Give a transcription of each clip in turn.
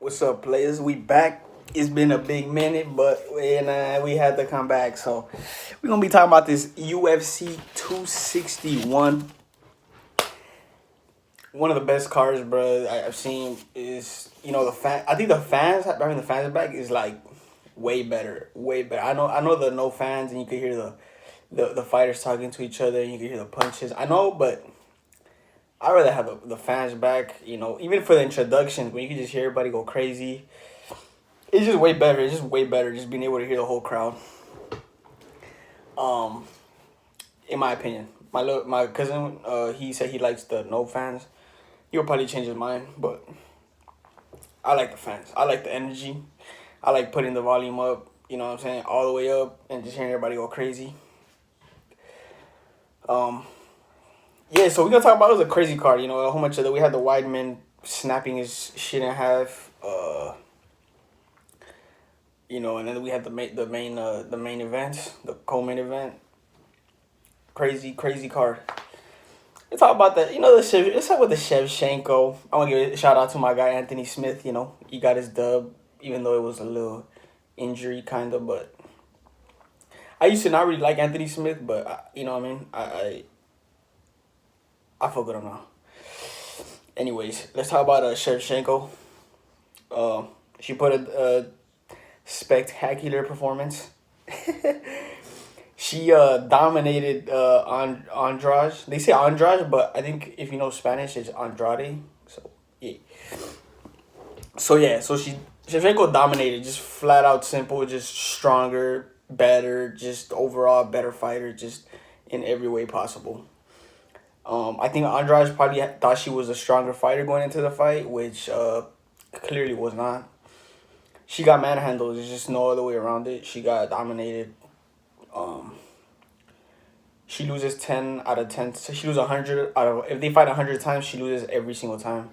What's up, players? We back. It's been a big minute, but we had to come back. So we're gonna be talking about this UFC 261. One of the best cards, bro. I've seen is the fan. I think the fans having the fans back is like way better, way better. I know the no fans, and you can hear the fighters talking to each other, and you can hear the punches. I know, but I'd rather have the fans back. Even for the introductions, when you can just hear everybody go crazy. It's just way better. It's just way better. Just being able to hear the whole crowd. Um, in my opinion, my cousin, he said he likes the no fans. He'll probably change his mind, but I like the fans. I like the energy. I like putting the volume up. You know what I'm saying, all the way up, and just hearing everybody go crazy. Um, yeah. So we're gonna talk about it was a crazy card. A whole bunch of we had the Weidman snapping his shit in half. And then we had the main event, the co-main event. Crazy, crazy card. Let's talk about that. Let's talk about the Shevchenko. I want to give a shout out to my guy Anthony Smith. He got his dub, even though it was a little injury kind of. But I used to not really like Anthony Smith, but you know what I mean. I fuck with him now. Anyways, let's talk about Shevchenko. She put a spectacular performance. She dominated Andrade. They say Andrade, but I think if you know Spanish, it's Andrade. So Shevchenko dominated, just flat out simple, just stronger, better, just overall better fighter, just in every way possible. I think Andrade probably thought she was a stronger fighter going into the fight, which clearly was not. She got manhandled. There's just no other way around it. She got dominated. She loses 10 out of 10. So she loses 100 out of... If they fight 100 times, she loses every single time.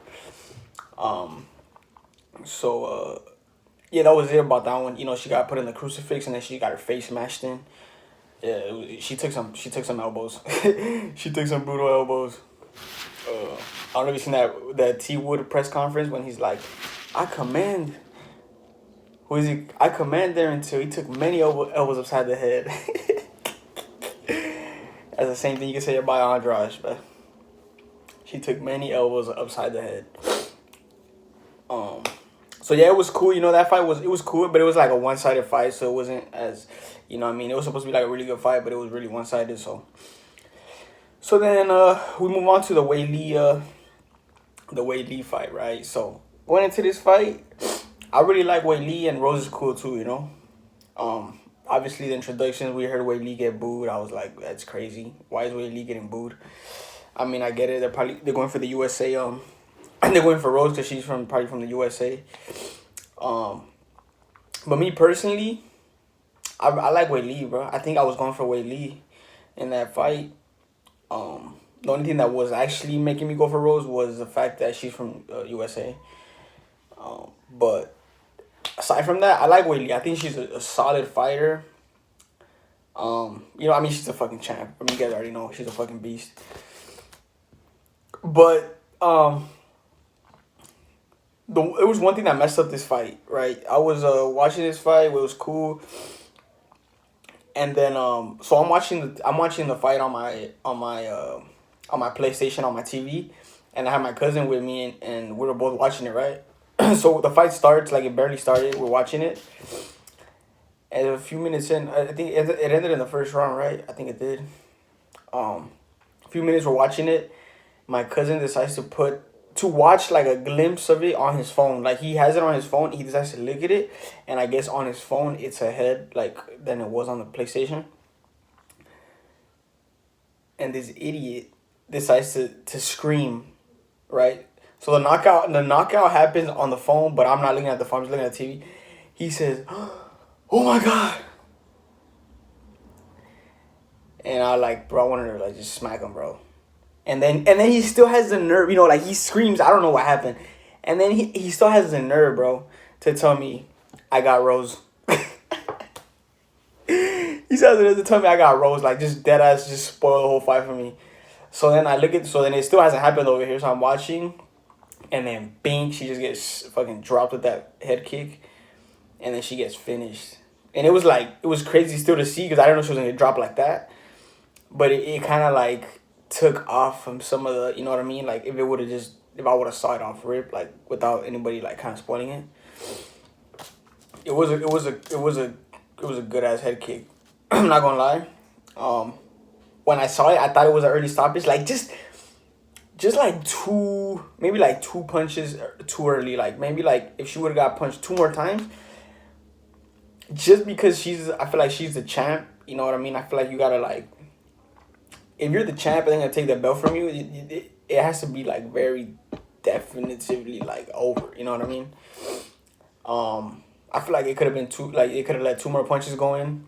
Yeah, that was it about that one. She got put in the crucifix, and then she got her face smashed in. Yeah, she took some elbows. She took some brutal elbows. I don't know if you seen that T Wood press conference when he's like, I command... Who is he? I command there until he took many elbows upside the head. That's the same thing you can say about Andrade, but she took many elbows upside the head. So yeah, it was cool. That fight was cool, but it was like a one-sided fight, so it wasn't as, it was supposed to be like a really good fight, but it was really one-sided. So then we move on to the Weili fight, right? So going into this fight, I really like Weili, and Rose is cool too, Obviously the introductions, we heard Weili get booed. I was like, that's crazy. Why is Weili getting booed? I mean, I get it. They're going for the USA. And they're going for Rose because she's probably from the USA. But me personally, I like Weili, bro. I think I was going for Weili in that fight. The only thing that was actually making me go for Rose was the fact that she's from USA. But aside from that, I like Weili. I think she's a solid fighter. She's a fucking champ. I mean, you guys already know she's a fucking beast. But it was one thing that messed up this fight, right? I was watching this fight. It was cool. And then so I'm watching the fight on my PlayStation on my TV, and I have my cousin with me, and we were both watching it, right? So the fight starts, like it barely started. We're watching it. And a few minutes in, I think it ended in the first round, right? I think it did. A few minutes we're watching it. My cousin decides to watch like a glimpse of it on his phone. Like he has it on his phone. He decides to look at it. And I guess on his phone, it's ahead than it was on the PlayStation. And this idiot decides to scream, right? So the knockout happens on the phone, but I'm not looking at the phone. I'm just looking at the TV. He says, "Oh my God!" And bro, I wanted to just smack him, bro. And then he still has the nerve, he screams. I don't know what happened, and then he still has the nerve, bro, to tell me I got Rose. He says it to tell me I got Rose, just dead ass, just spoil the whole fight for me. So then it still hasn't happened over here. So I'm watching. and then bing, she just gets fucking dropped with that head kick, and then she gets finished. And it was crazy still to see because I didn't know she was gonna get dropped like that. But it kind of like took off from some of the, you know what I mean? Like if I would have saw it off rip, like without anybody like kind of spoiling it, it was a good ass head kick. I'm not gonna lie. When I saw it, I thought it was an early stoppage. Like just like maybe like two punches too early. Like maybe like if she would have got punched two more times, just because I feel like she's the champ. You know what I mean? I feel like you gotta like, if you're the champ and they're gonna take that belt from you, it has to be like very definitively like over. You know what I mean? I feel like it could have been it could have let two more punches go in.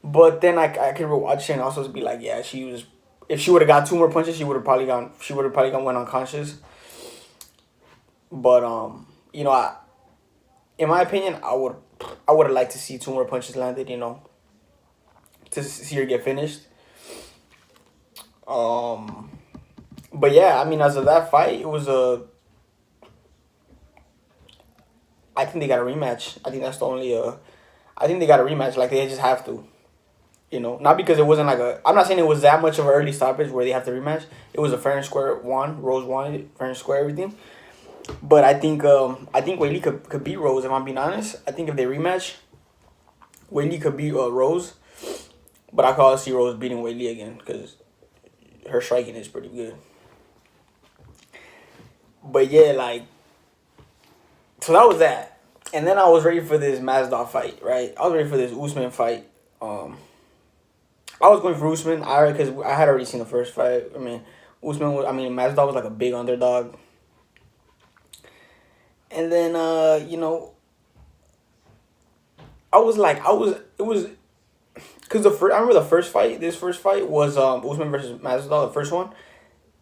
But then I could rewatch it and also be like, yeah, if she would have got two more punches, she would have probably gone went unconscious. But you know, in my opinion, I would have liked to see two more punches landed, you know, to see her get finished. But yeah, I mean, as of that fight, it was I think they got a rematch. I think that's the only I think they got a rematch. Like they just have to, you know, not because it wasn't like I'm not saying it was that much of an early stoppage where they have to rematch. It was a fair and square one. Rose won fair and square everything. But I think Weili could beat Rose, if I'm being honest. I think if they rematch, Weili could beat Rose. But I could also see Rose beating Weili again because her striking is pretty good. But yeah, like, so that was that. And then I was ready for this Masvidal fight, right? I was ready for this Usman fight. I was going for Usman, because I had already seen the first fight. I mean, Masvidal was like a big underdog. And then, you know, because I remember this first fight was Usman versus Masvidal, the first one.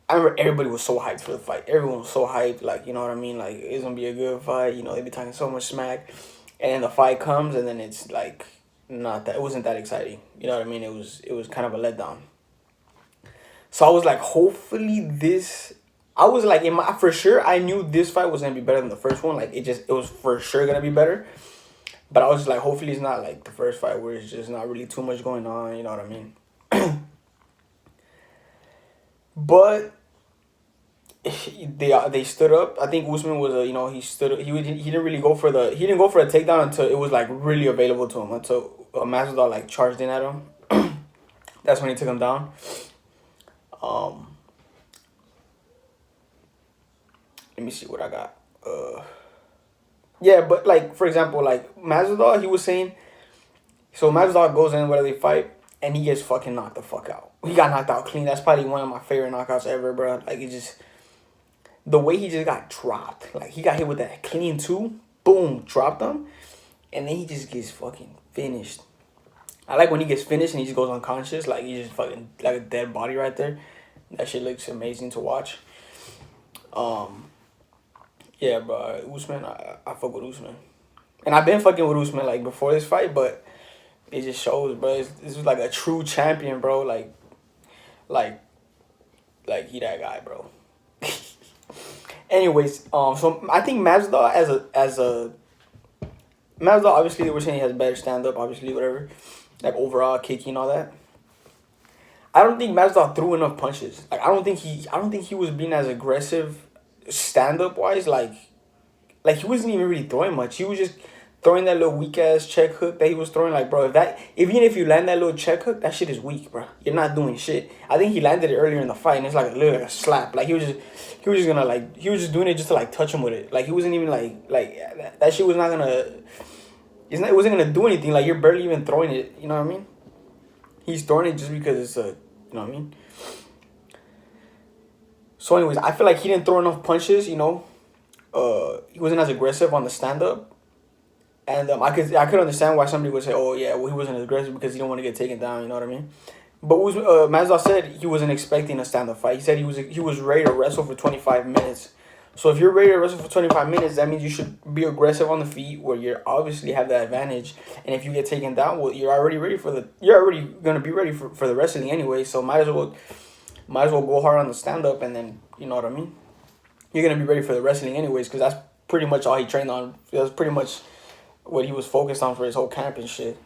I remember everybody was so hyped for the fight. Everyone was so hyped, like, you know what I mean? Like, it's going to be a good fight. You know, they be talking so much smack. And then the fight comes, and then it's, like, it wasn't that exciting. You know what I mean? It was kind of a letdown. So I was like, hopefully I was like, for sure, I knew this fight was going to be better than the first one. Like, it was for sure going to be better. But I was just like, hopefully it's not like the first fight where it's just not really too much going on. You know what I mean? But they stood up. I think Usman was he didn't really go for the takedown until it was like really available to him, until Masvidal like charged in at him. That's when he took him down. Let me see what I got. Yeah, but like for example, like Masvidal, he was saying, so Masvidal goes in whether they fight and he gets fucking knocked the fuck out. He got knocked out clean. That's probably one of my favorite knockouts ever, bro. Like the way he just got dropped. Like he got hit with that clean two, boom, dropped him, and then he just gets fucking finished. I like when he gets finished and he just goes unconscious, like he just fucking like a dead body right there. That shit looks amazing to watch. Yeah, bro, Usman, I fuck with Usman. And I've been fucking with Usman, like, before this fight, but it just shows, bro. This was, like, a true champion, bro. Like, he that guy, bro. Anyways, so I think Masvidal Masvidal, obviously, they were saying he has better stand-up, obviously, whatever. Like, overall, kicking, all that. I don't think Masvidal threw enough punches. Like, I don't think he was being as aggressive stand-up wise. Like he wasn't even really throwing much. He was just throwing that little weak ass check hook that he was throwing. Like, bro, even if you land that little check hook, that shit is weak, bro. You're not doing shit. I think he landed it earlier in the fight, and it's like literally like a slap. Like he was just doing it just to like touch him with it. Like he wasn't even like that shit was not gonna. It wasn't gonna do anything. Like you're barely even throwing it. You know what I mean? He's throwing it just because it's you know what I mean? So anyways, I feel like he didn't throw enough punches, you know. He wasn't as aggressive on the stand-up. And I could understand why somebody would say, oh, yeah, well, he wasn't as aggressive because he didn't want to get taken down, you know what I mean? But Masvidal said he wasn't expecting a stand-up fight. He said he was ready to wrestle for 25 minutes. So if you're ready to wrestle for 25 minutes, that means you should be aggressive on the feet where you obviously have that advantage. And if you get taken down, well, you're already going to be ready for the wrestling anyway. So might as well go hard on the stand-up and then, you know what I mean? you're gonna be ready for the wrestling anyways, because that's pretty much all he trained on. That's pretty much what he was focused on for his whole camp and shit.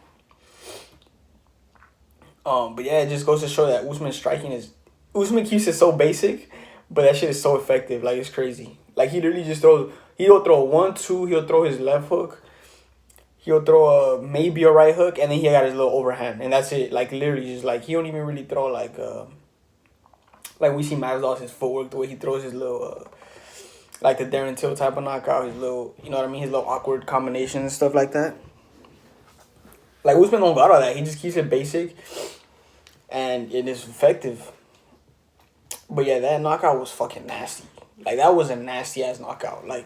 But yeah, it just goes to show that Usman's striking is Usman keeps it so basic, but that shit is so effective. Like, it's crazy. Like, he literally just throws. He'll throw a 1-2. He'll throw his left hook. He'll throw maybe a right hook, and then he got his little overhand, and that's it. Like, literally, just like he don't even really throw like we see Masvidal's his footwork, the way he throws his little like the Darren Till type of knockout, his little, you know what I mean, his little awkward combinations and stuff like that. Like, Usman don't got all that. He just keeps it basic, and it is effective. But yeah, that knockout was fucking nasty. Like, that was a nasty ass knockout. Like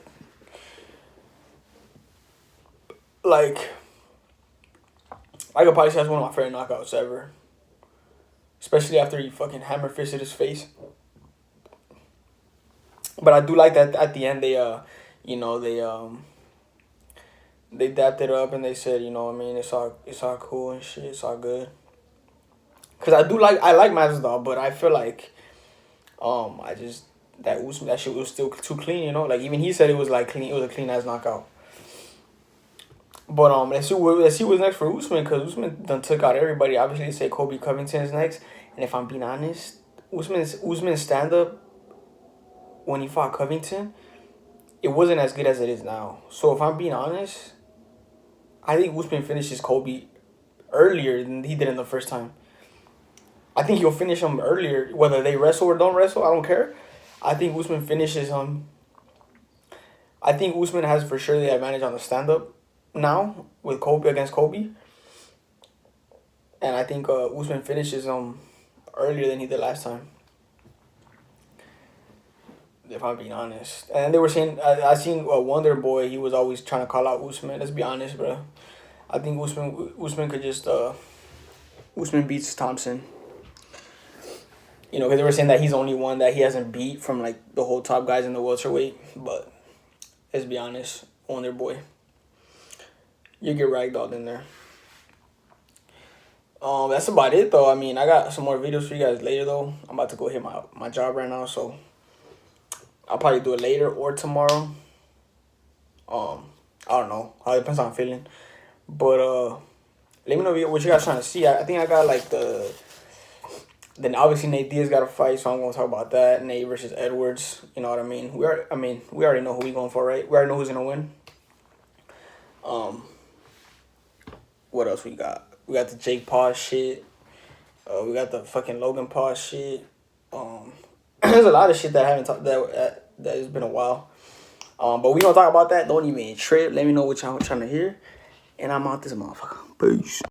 I could probably say that's one of my favorite knockouts ever. Especially after he fucking hammer fisted his face. But I do like that at the end they they dapped it up and they said, you know what I mean, it's all cool and shit, it's all good. Cause I like Masvidal, but I feel like I just that shit was still too clean, you know? Like, even he said it was like clean, it was a clean ass knockout. But let's see what's next for Usman, because Usman done took out everybody. Obviously, they say Kobe Covington is next, and if I'm being honest, Usman's stand up when he fought Covington, it wasn't as good as it is now. So if I'm being honest, I think Usman finishes Kobe earlier than he did in the first time. I think he'll finish him earlier, whether they wrestle or don't wrestle. I don't care. I think Usman finishes him. I think Usman has for sure the advantage on the stand up now with Kobe against Kobe, and I think Usman finishes him earlier than he did last time. If I'm being honest, and they were saying I seen Wonder Boy. He was always trying to call out Usman. Let's be honest, bro. I think Usman could just Usman beats Thompson. You know, because they were saying that he's the only one that he hasn't beat from like the whole top guys in the welterweight. But let's be honest, Wonder Boy, you get ragdolled in there. That's about it though. I mean, I got some more videos for you guys later though. I'm about to go hit my job right now, so I'll probably do it later or tomorrow. I don't know. It depends how I'm feeling. But let me know what you guys trying to see. I think I got like then obviously Nate Diaz got a fight, so I'm gonna talk about that. Nate versus Edwards. You know what I mean? We already know who we going for, right? We already know who's gonna win. What else we got? We got the Jake Paul shit. We got the fucking Logan Paul shit. There's a lot of shit that I haven't talked that has been a while. But we gonna talk about that. Don't even trip. Let me know what y'all trying to hear. And I'm out this motherfucker. Peace.